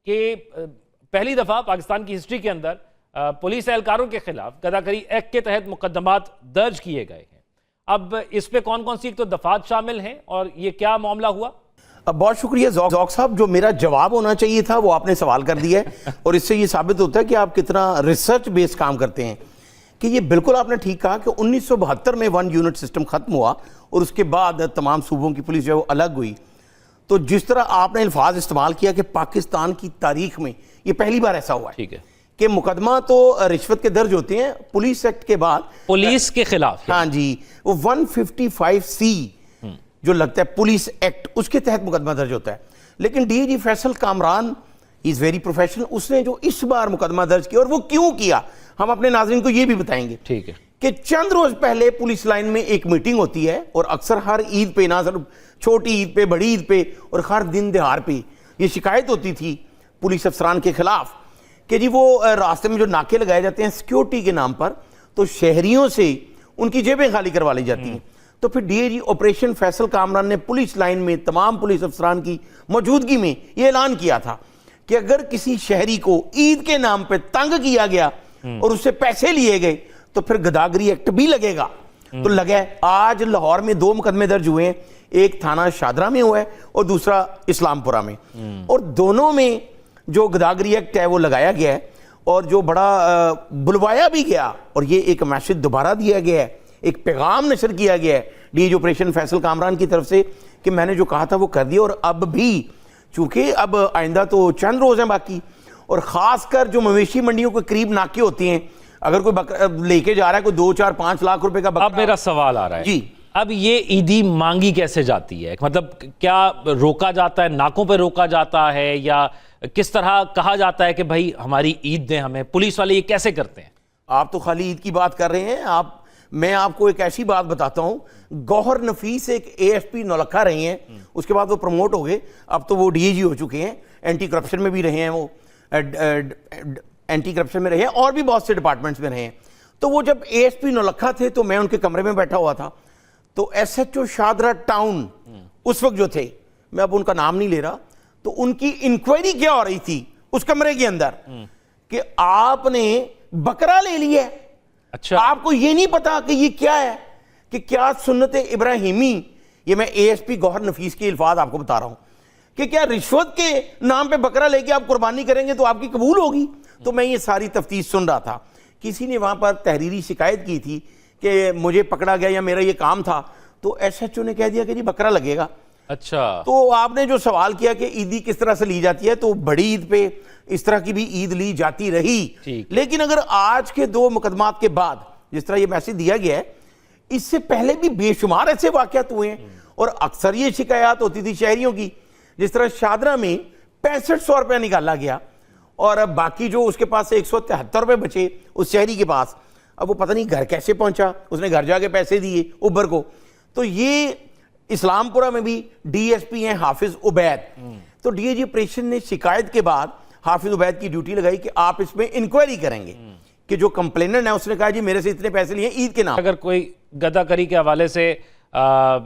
کہ پہلی دفعہ پاکستان کی ہسٹری کے اندر پولیس اہلکاروں کے خلاف غداکاری ایکٹ کے تحت مقدمات درج کیے گئے ہیں. اب اس پہ کون کون سی ایک تو دفعات شامل ہیں اور یہ کیا معاملہ ہوا؟ بہت شکریہ ذوق صاحب. جو میرا جواب ہونا چاہیے تھا وہ آپ نے سوال کر دیا ہے اور اس سے یہ ثابت ہوتا ہے کہ آپ کتنا ریسرچ بیس کام کرتے ہیں. کہ یہ بالکل آپ نے ٹھیک کہا کہ 1972 میں 1 یونٹ سسٹم ختم ہوا اور اس کے بعد تمام صوبوں کی پولیس جو ہے وہ الگ ہوئی. تو جس طرح آپ نے الفاظ استعمال کیا کہ پاکستان کی تاریخ میں یہ پہلی بار ایسا ہوا ہے ٹھیک ہے کہ مقدمہ تو رشوت کے درج ہوتے ہیں پولیس ایکٹ کے بعد پولیس کے خلاف. ہاں جی, وہ 155C جو لگتا ہے پولیس ایکٹ اس کے تحت مقدمہ درج ہوتا ہے. لیکن D A G Faisal Kamran is very professional, اس نے جو اس بار مقدمہ درج کیا اور وہ کیوں کیا ہم اپنے ناظرین کو یہ بھی بتائیں گے. ٹھیک ہے کہ چند روز پہلے پولیس لائن میں ایک میٹنگ ہوتی ہے اور اکثر ہر عید پہ, نہ صرف چھوٹی عید پہ, بڑی عید پہ اور ہر دن دہار پہ یہ شکایت ہوتی تھی پولیس افسران کے خلاف کہ جی وہ راستے میں جو ناکے لگائے جاتے ہیں سیکیورٹی کے نام پر تو شہریوں سے ان کی جیبیں خالی کروا لی جاتی ہیں. تو پھر D A G operation Faisal Kamran نے پولیس لائن میں تمام پولیس افسران کی موجودگی میں یہ اعلان کیا تھا کہ اگر کسی شہری کو عید کے نام پہ تنگ کیا گیا اور اس سے پیسے لیے گئے تو پھر غداگری ایکٹ بھی لگے گا. تو لگا ہے آج لاہور میں 2 مقدمے درج ہوئے ہیں, ایک تھانہ شادرہ میں ہوا ہے اور دوسرا اسلام پورہ میں, اور دونوں میں جو غداگری ایکٹ ہے وہ لگایا گیا ہے اور جو بڑا بلوایا بھی گیا اور یہ ایک میسج دوبارہ دیا گیا ہے, ایک پیغام نشر کیا گیا ہے D A G operation Faisal Kamran کی طرف سے کہ میں نے جو کہا تھا وہ کر دیا. اور اب بھی چونکہ اب آئندہ تو چند روز ہیں باقی, اور خاص کر جو مویشی منڈیوں کے قریب ناکے ہوتے ہیں, اگر کوئی لے کے جا رہا ہے کوئی 2, 4, 5 لاکھ روپے کا بکرا. اب میرا سوال آ رہا ہے جی, اب یہ عیدی مانگی کیسے جاتی ہے؟ مطلب کیا روکا جاتا ہے, ناکوں پہ روکا جاتا ہے, یا کس طرح کہا جاتا ہے کہ بھائی ہماری عید دیں ہمیں؟ پولیس والے یہ کیسے کرتے ہیں؟ آپ تو خالی عید کی بات کر رہے ہیں. میں آپ کو ایک ایسی بات بتاتا ہوں, گوہر نفیس ایک اے ایس پی نولکھا رہی ہیں, اس کے بعد وہ پروموٹ ہو گئے, اب تو وہ ڈی اے جی ہو چکے ہیں, اینٹی کرپشن میں بھی رہے ہیں, وہ اینٹی کرپشن میں رہے ہیں اور بھی بہت سے ڈپارٹمنٹس میں رہے ہیں. تو وہ جب اے ایس پی نولکھا تھے تو میں ان کے کمرے میں بیٹھا ہوا تھا, تو S H O Shahdara town اس وقت جو تھے, میں اب ان کا نام نہیں لے رہا, تو ان کی انکوائری کیا ہو رہی تھی اس کمرے کے اندر کہ آپ نے بکرا لے لیا ہے. اچھا, آپ کو یہ نہیں پتا کہ یہ کیا ہے, کہ کیا سنت ابراہیمی, یہ میں اے ایس پی گوہر نفیس کے الفاظ آپ کو بتا رہا ہوں, کہ کیا رشوت کے نام پہ بکرا لے کے آپ قربانی کریں گے تو آپ کی قبول ہوگی. تو میں یہ ساری تفتیش سن رہا تھا, کسی نے وہاں پر تحریری شکایت کی تھی کہ مجھے پکڑا گیا یا میرا یہ کام تھا, تو ایس ایچ او نے کہہ دیا کہ جی بکرا لگے گا. اچھا, تو آپ نے جو سوال کیا کہ عیدی کس طرح سے لی جاتی ہے, تو بڑی عید پہ اس طرح کی بھی عید لی جاتی رہی. لیکن اگر آج کے 2 مقدمات کے بعد جس طرح یہ میسج دیا گیا ہے, اس سے پہلے بھی بے شمار ایسے واقعات ہوئے ہیں اور اکثر یہ شکایات ہوتی تھی شہریوں کی. جس طرح شادرہ میں 6500 روپے نکالا گیا اور اب باقی جو اس کے پاس 173 روپے بچے اس شہری کے پاس, اب وہ پتہ نہیں گھر کیسے پہنچا, اس نے گھر جا کے پیسے دیے اوبر کو. تو یہ اسلام پورہ میں بھی ڈی ایس پی ہیں حافظ عبید, تو ڈی اے جی آپریشن نے شکایت کے بعد حافظ عبید کی ڈیوٹی لگائی کہ آپ اس میں انکوائری کریں گے, کہ جو کمپلیننٹ ہے اس نے کہا جی میرے سے اتنے پیسے لیے عید کے نام. اگر کوئی غداکاری کے حوالے سے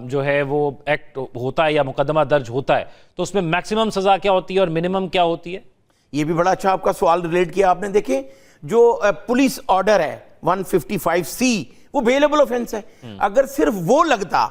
جو ہے وہ ایکٹ ہوتا ہے یا مقدمہ درج ہوتا ہے تو اس میں میکسیمم سزا کیا ہوتی ہے اور منیمم کیا ہوتی ہے؟ یہ بھی بڑا اچھا آپ کا سوال ریلیٹ کیا آپ نے. دیکھیں جو پولیس آرڈر ہے 155C وہ بیلیبل آفینس ہے, اگر صرف وہ لگتا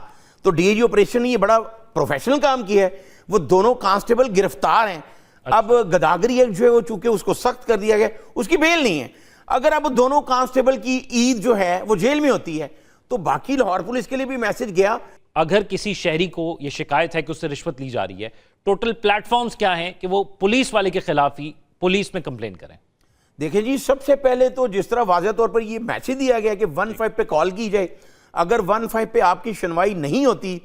تو ڈی اے جی آپریشن نے یہ بڑا پروفیشنل کام کیا ہے, وہ دونوں کانسٹیبل گرفتار ہیں. اب غداگری ایکٹ جو ہے وہ چونکہ اس کو سخت کر دیا گیا, اس کی بیل نہیں ہے. اگر اب دونوں کانسٹیبل کی عید جو ہے وہ جیل میں ہوتی ہے تو باقی لاہور پولیس کے لیے بھی میسج گیا. اگر کسی شہری کو یہ شکایت ہے کہ اس سے رشوت لی جا رہی ہے, ٹوٹل پلیٹ فارمز کیا ہیں کہ وہ پولیس والے کے خلاف ہی پولیس میں کمپلین کریں؟ دیکھیں جی, سب سے پہلے تو جس طرح واضح طور پر یہ میسج دیا گیا کہ 15 پہ کال کی جائے, اگر 15 پہ آپ کی سنوائی نہیں ہوتی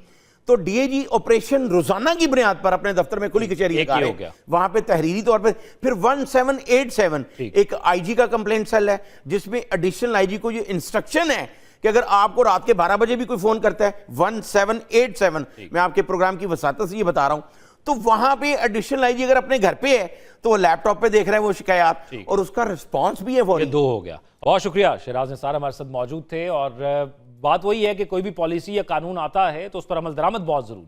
تو ڈی اے جی آپریشن روزانہ کی بنیاد پر اپنے دفتر میں کھلی کچہری لگا رہے ہیں, وہاں پہ تحریری طور پہ. پھر 1787 ایک آئی جی کا کمپلینٹ سیل ہے جس میں ایڈیشنل آئی جی کو یہ انسٹرکشن ہے کہ اگر آپ کو رات کے 12 بجے بھی کوئی فون کرتا ہے 1787, میں آپ کے پروگرام کی وساطت سے یہ بتا رہا ہوں, تو وہاں پہ ایڈیشنل آئی جی اگر اپنے گھر پہ ہے تو وہ لیپ ٹاپ پہ دیکھ رہے ہیں وہ شکایات, اور اس کا رسپانس بھی ہے فوری. 2 ہو گیا. بہت شکریہ, شیراز نثار ہمارے ساتھ موجود تھے. اور بات وہی ہے کہ کوئی بھی پالیسی یا قانون آتا ہے تو اس پر عمل درآمد بہت ضروری ہے.